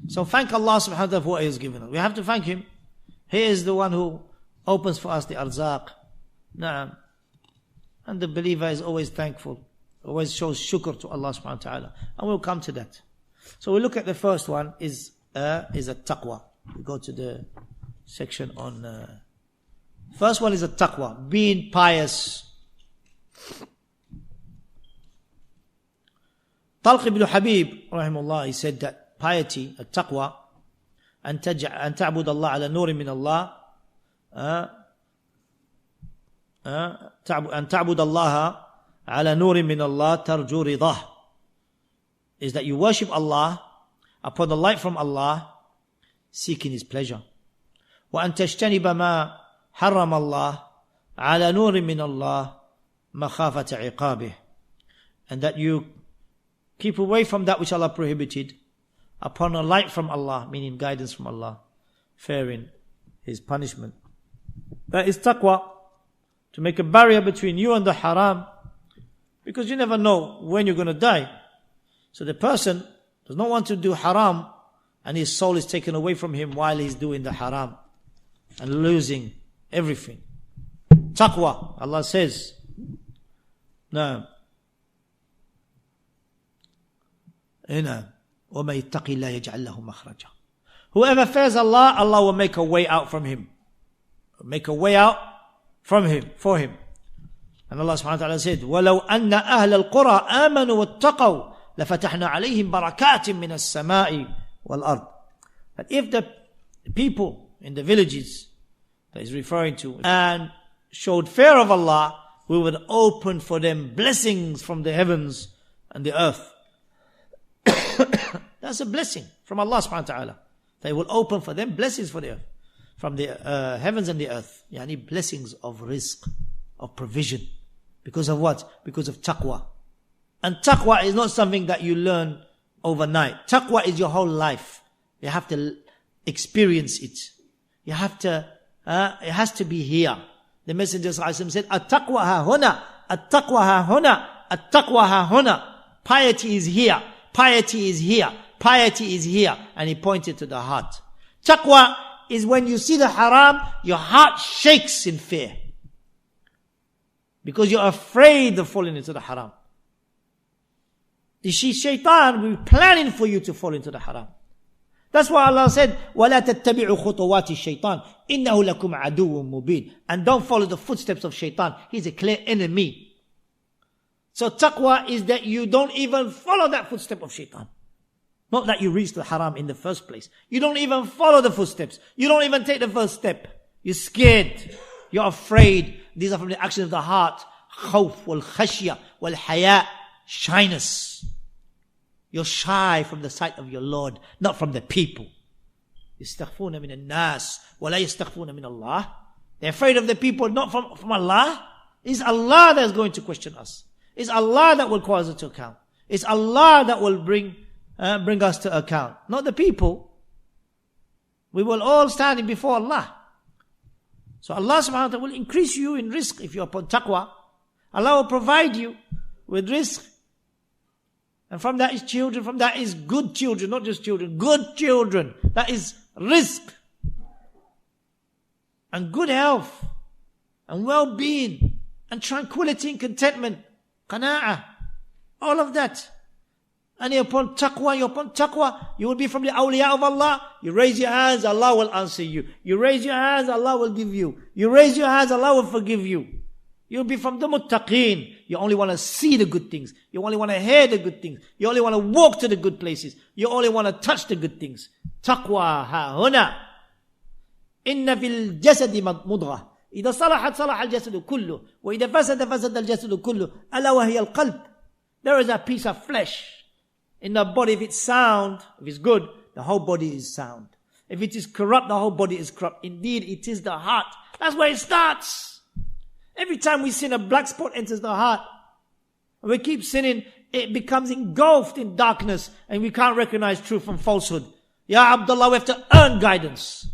So thank Allah subhanahu wa ta'ala for what He has given us. We have to thank Him. He is the one who opens for us the arzaq. Na'am. And the believer is always thankful. Always shows shukr to Allah subhanahu wa ta'ala. And we'll come to that. So we look at the first one is a taqwa. We go to the section on first one is a taqwa, being pious. Talq ibn Habib rahimahullah, he said that piety, a taqwa, أن تعبد الله على نور من الله أن تعبد الله على نور من الله ترجو رضاه, is that you worship Allah upon the light from Allah, seeking His pleasure. وأن تجتنب ما حرم الله على نور من الله مخافة عقابه, and that you keep away from that which Allah prohibited upon a light from Allah, meaning guidance from Allah, fearing His punishment. That is taqwa, to make a barrier between you and the haram, because you never know when you're going to die. So the person does not want to do haram and his soul is taken away from him while he's doing the haram and losing everything. Taqwa, Allah says, no. وَمَن يَتَّقِ اللَّهَ يَجْعَلْ لَهُ مَخْرَجًا. Whoever fears Allah, Allah will make a way out from him. Make a way out from him, for him. And Allah subhanahu wa ta'ala said, وَلَوْ أَنَّ أَهْلَ الْقُرَىٰ آمَنُوا وَاتَّقَوْا لَفَتَحْنَا عَلَيْهِمْ بَرَكَاتٍ مِّنَ السَّمَاءِ وَالْأَرْضِ. But if the people in the villages that he's referring to and showed fear of Allah, we would open for them blessings from the heavens and the earth. That's a blessing from Allah subhanahu wa ta'ala. They will open for them blessings for the earth, from the heavens and the earth. Yani blessings of rizq, of provision. Because of what? Because of taqwa. And taqwa is not something that you learn overnight. Taqwa is your whole life. You have to experience it. You have to, it has to be here. The Messenger said, At-taqwa ha-huna, At-taqwa ha-huna, At-taqwa ha-huna. Piety is here. Piety is here. Piety is here. And he pointed to the heart. Taqwa is when you see the haram, your heart shakes in fear. Because you're afraid of falling into the haram. You see, shaitan will be planning for you to fall into the haram. That's why Allah said, وَلَا تَتَّبِعُوا خُطُوَاتِ الشَّيْطَانِ إِنَّهُ لَكُمْ عَدُوٌ مُبِينٌ. And don't follow the footsteps of shaitan. He's a clear enemy. So taqwa is that you don't even follow that footstep of shaitan. Not that you reach the haram in the first place. You don't even follow the footsteps. You don't even take the first step. You're scared. You're afraid. These are from the actions of the heart. Khawf wal khashya wal haya. Shyness. You're shy from the sight of your Lord, not from the people. يَسْتَخْفُونَ مِنَ النَّاسِ وَلَا يَسْتَخْفُونَ مِنَ اللَّهِ. They're afraid of the people, not from Allah. It's Allah that's going to question us. It's Allah that will call us to account. It's Allah that will bring us to account, not the people. We will all stand before Allah. So Allah subhanahu wa ta'ala will increase you in rizq if you're upon taqwa. Allah will provide you with rizq. And from that is children, from that is good children, not just children, good children. That is rizq. And good health. And well-being. And tranquility and contentment. Qana'ah. All of that. And you're upon taqwa, you will be from the awliya of Allah. You raise your hands, Allah will answer you. You raise your hands, Allah will give you. You raise your hands, Allah will forgive you. You'll be from the muttaqeen. You only want to see the good things. You only want to hear the good things. You only want to walk to the good places. You only want to touch the good things. Taqwa ha huna. Inna fil jasadi mudghah. إذا صلحت صلح الجسد كله وإذا فسد فسد الجسد كله ألا وهي القلب. There is a piece of flesh in the body. If it's sound, if it's good, the whole body is sound. If it is corrupt, the whole body is corrupt. Indeed, it is the heart. That's where it starts. Every time we sin, a black spot enters the heart. And we keep sinning, it becomes engulfed in darkness and we can't recognize truth from falsehood. Ya Abdullah, we have to earn guidance.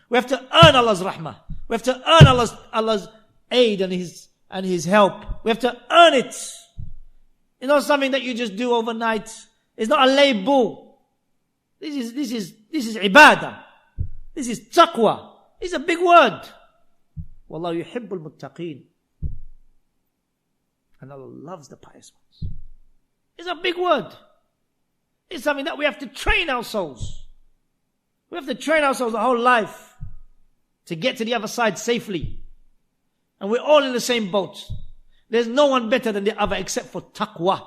We have to earn Allah's rahmah. We have to earn Allah's aid and His help. We have to earn it. It's not something that you just do overnight. It's not a label. This is ibadah. This is taqwa. It's a big word. Wallahu yuhibbul muttaqeen. And Allah loves the pious ones. It's a big word. It's something that we have to train ourselves. We have to train ourselves the whole life to get to the other side safely. And we're all in the same boat. There's no one better than the other except for taqwa.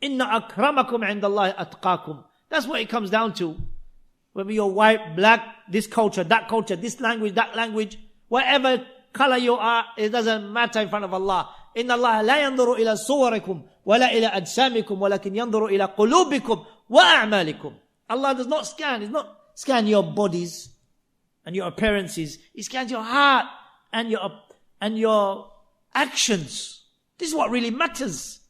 Inna akramakum indallahi atqakum. That's what it comes down to. Whether you're white, black, this culture, this language, that language, whatever color you are, it doesn't matter in front of Allah. Inna Allah la yanzuru ila suwarikum, wala ila ajsamikum, walakin yanzuru ila qulubikum wa a'malikum. Allah does not scan. He does not scan your bodies and your appearances. He scans your heart and your actions. This is what really matters.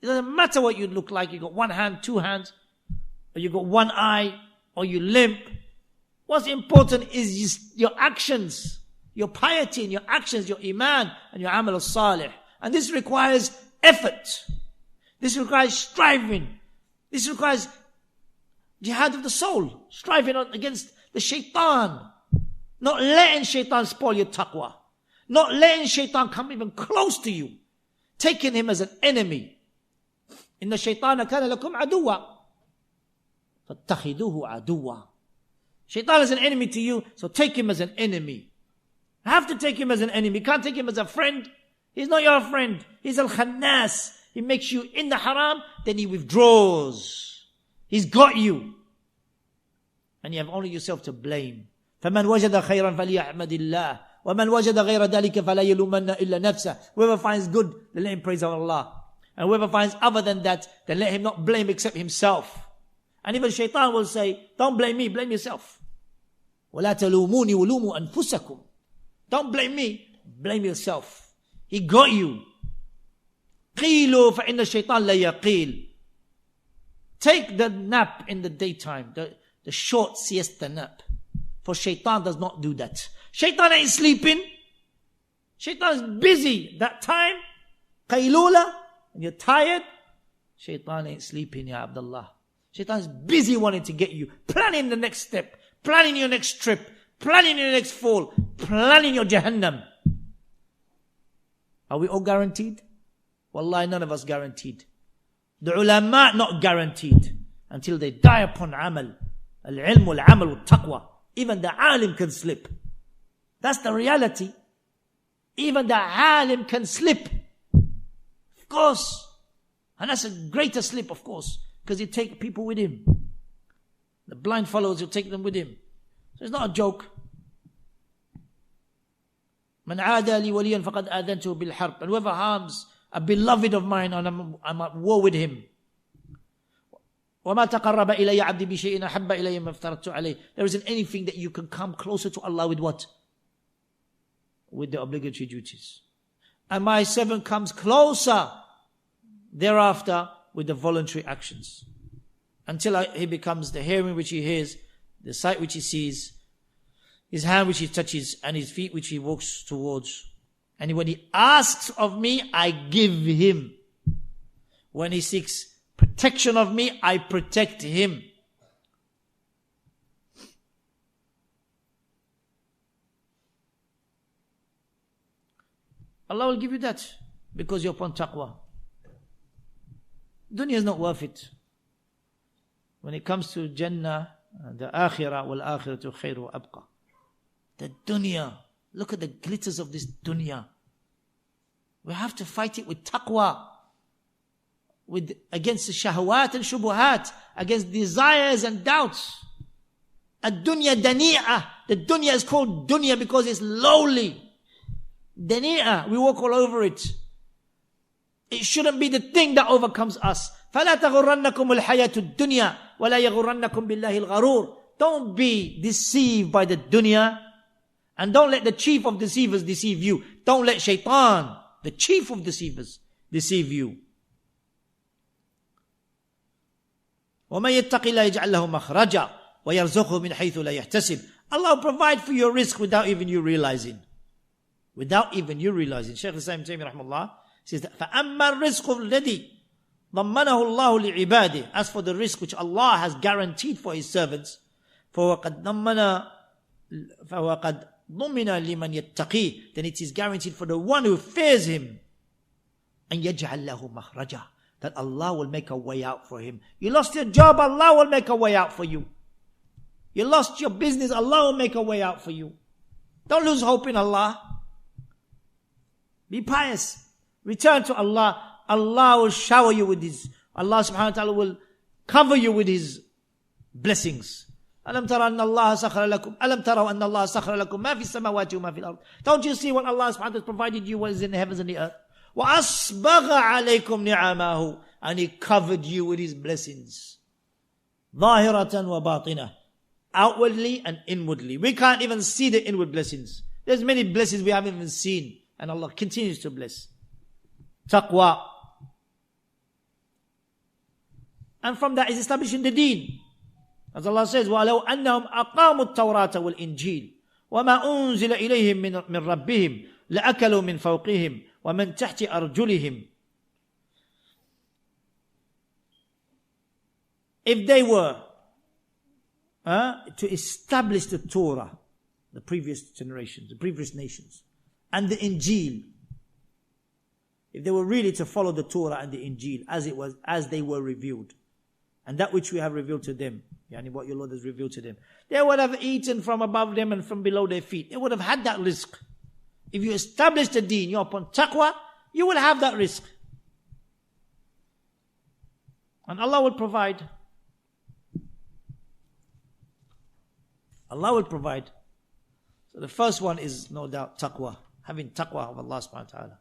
It doesn't matter what you look like. You got one hand, two hands, or you got one eye, or you limp. What's important is your actions, your piety and your actions, your iman and your amal al-salih. And this requires effort. This requires striving. This requires jihad of the soul, striving against the shaitan. Not letting shaitan spoil your taqwa. Not letting shaitan come even close to you. Taking him as an enemy. Inna shaytana kana lakum aduwa. فَاتَّخِذُوهُ عَدُوًّا. Shaitan is an enemy to you, so take him as an enemy. You have to take him as an enemy. You can't take him as a friend. He's not your friend. He's al-khannas. He makes you in the haram, then he withdraws. He's got you. And you have only yourself to blame. فَمَنْ وَجَدَ خَيْرًا فَلْيَحْمَدِ اللَّهِ وَمَنْ وَجَدَ غَيْرَ ذَلِكَ فَلَا يَلُومَنَّ إِلَّا نَفْسَهُ. Whoever finds good, then let him praise Allah. And whoever finds other than that, then let him not blame except himself. And even shaitan will say, don't blame me, blame yourself. وَلَا تَلُومُونِ وَلُومُوا أَنفُسَكُمْ. Don't blame me, blame yourself. He got you. قِيلُوا فَإِنَّ الشَّيْطَانَ لَيَقِيلُ. Take the nap in the daytime, the short siesta nap. For shaitan does not do that. Shaitan ain't sleeping. Shaitan is busy. That time, qaylula, and you're tired, shaitan ain't sleeping, ya Abdullah. Shaitan is busy wanting to get you, planning the next step, planning your next trip, planning your next fall, planning your Jahannam. Are we all guaranteed? Wallahi, none of us guaranteed. The ulama not guaranteed until they die upon amal. Al-ilm wal-amal wal-taqwa. Even the alim can slip. That's the reality. Even the alim can slip. Of course. And that's a greater slip, of course. Because he take people with him. The blind followers, he'll take them with him. So it's not a joke. Man aada li waliyan faqad adantuhu bil harb. And whoever harms a beloved of mine, and I'm at war with him. وَمَا تَقَرَّبَ إِلَيَّ عَبْدِي بِشَيْءٍ أَحَبَّ إِلَيَّ مَا افْتَرَضْتُ عَلَيْهِ. There isn't anything that you can come closer to Allah with what? With the obligatory duties. And my servant comes closer thereafter with the voluntary actions. Until he becomes the hearing which he hears, the sight which he sees, his hand which he touches, and his feet which he walks towards. And when he asks of me, I give him. When he seeks protection of me, I protect him. Allah will give you that because you're upon taqwa. Dunya is not worth it. When it comes to Jannah, the akhirah wal akhiratu khairu wa abqa. The dunya, look at the glitters of this dunya. We have to fight it with taqwa. Against the shahwat and shubuhat, against desires and doubts. Ad-dunya dani'ah. The dunya is called dunya because it's lowly. Dani'ah. We walk all over it. It shouldn't be the thing that overcomes us. فَلَا تَغُرَّنَّكُمُ الْحَيَاةُ الدُّنْيَا وَلَا يَغُرَّنَّكُمْ بِاللَّهِ الْغَرُورِ. Don't be deceived by the dunya. And don't let the chief of deceivers deceive you. Don't let shaitan, the chief of deceivers, deceive you. وَمَنْ يَتَّقِ اللَّهَ يَجْعَلْ لَهُ مَخْرَجًا وَيَرْزُقْهُ مِنْ حَيْثُ لَا يَحْتَسِبُ. Allah will provide for your risk without even you realizing. Without even you realizing. Shaykh al-Islam Ibn Taymiyyah rahimahullah says that فَأَمَّا الرِّزْقُ الَّذِي ضمنه الله لعباده. As for the risk which Allah has guaranteed for His servants, فَوَقَدْ ضُمِنَ لِمَنْ يَتَّقِي, then it is guaranteed for the one who fears Him. أَنْ يَجْعَلْ لَهُ مَخْرَجًا, that Allah will make a way out for him. You lost your job, Allah will make a way out for you. You lost your business, Allah will make a way out for you. Don't lose hope in Allah. Be pious. Return to Allah. Allah will shower you with His, Allah subhanahu wa ta'ala will cover you with His blessings. أَلَمْ تَرَ أَنَّ اللَّهَ سَخَرَ لَكُمْ أَلَمْ تَرَوْا أَنَّ اللَّهَ سَخَرَ لَكُمْ مَا فِي السَّمَاوَاتِ وَمَا فِي الْأَرْضِ. Don't you see what Allah subhanahu wa ta'ala has provided you, what is in the heavens and the earth? وَأَصْبَغَ عَلَيْكُمْ نِعَمَهُ, and He covered you with His blessings. ظَاهِرَةً وَبَاطِنَةً, outwardly and inwardly. We can't even see the inward blessings. There's many blessings we haven't even seen, and Allah continues to bless. Taqwa. And from that is establishing the deen. As Allah says, وَلَوْ أَنَّهُمْ أَقَامُوا التَّوْرَاةَ وَالْإِنْجِيلَ وَمَا أُنزِلَ إِلَيْهِمْ مِنْ رَبِّهِمْ لَأَكَلُوا مِنْ فَوْقِهِمْ وَمَنْ تَحْتِ أَرْجُلِهِمْ. If they were to establish the Torah, the previous generations, the previous nations, and the Injil, if they were really to follow the Torah and the Injil as they were revealed, and that which we have revealed to them, yani what your Lord has revealed to them, they would have eaten from above them and from below their feet. They would have had that risk. If you establish the deen, you're upon taqwa, you will have that risk. And Allah will provide. Allah will provide. So the first one is no doubt taqwa, having taqwa of Allah subhanahu wa ta'ala.